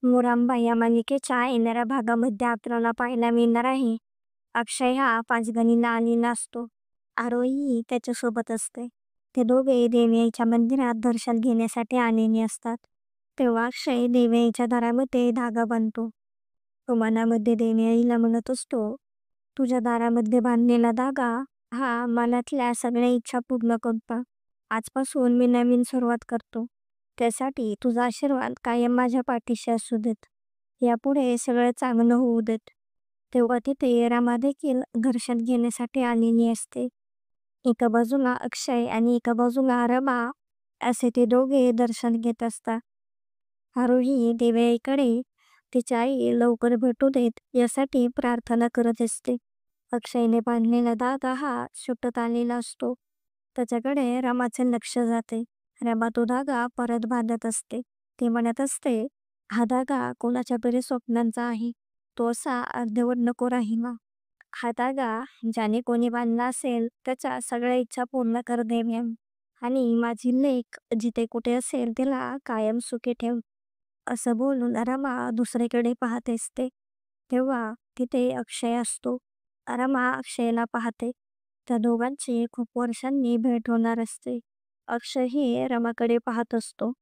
मोरांबा या मालिकेच्या येणाऱ्या भागामध्ये आपल्याला पाहायला मिळणार आहे. अक्षय हा पाचगणीला आलेला असतो. आरोही त्याच्यासोबत असते. ते दोघे देवयाईच्या मंदिरात दर्शन घेण्यासाठी आलेले असतात. तेव्हा अक्षय देवयाईच्या दारामध्ये धागा बांधतो. तो मनामध्ये देवयाईला म्हणत असतो, तुझ्या दारामध्ये बांधलेला धागा हा मनातल्या सगळ्या इच्छा पूर्ण करतो. आजपासून मी नवीन सुरुवात करतो. त्यासाठी तुझा आशीर्वाद कायम माझ्या पाठीशी असू देत. यापुढे सगळं चांगलं होऊ देत. तेव्हा तिथे रमा देखील दर्शन घेण्यासाठी आलेली असते. एका बाजूला अक्षय आणि एका बाजूला रमा असे ते दोघे दर्शन घेत असतात. आरोही देवयाईकडे तिची आई लवकर भेटू देत यासाठी प्रार्थना करत असते. अक्षयने बांधलेला धागा हा सुटत आलेला असतो. त्याच्याकडे रमाचे लक्ष जाते. रमा तो धागा परत बांधत असते. ती म्हणत असते, हा धागा कोणाच्या तरी स्वप्नांचा आहे. तो असा अर्धवट नको राहिला. हा धागा ज्याने कोणी बांधला असेल त्याच्या सगळ्या इच्छा पूर्ण कर देव्याम. आणि माझी लेक जिथे कुठे असेल तिला कायम सुखी ठेव. असं बोलून रमा दुसरीकडे पाहत असते. तेव्हा तिथे अक्षय असतो. रमा अक्षयला पाहते. त्या दोघांची खूप वर्षांनी भेट होणार असते. अक्षयही रमाकडे पाहत असतो.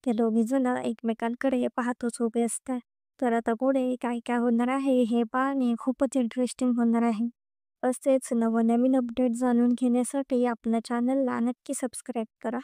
ते दोघी जण एकमेकांकडे पाहतच उभे असतात. तर आता पुढे काय काय होणार आहे हे पाहणे खूपच इंटरेस्टिंग होणार आहे. असेच नवनवीन अपडेट जाणून घेण्यासाठी आपल्या चॅनलला नक्की सबस्क्राईब करा.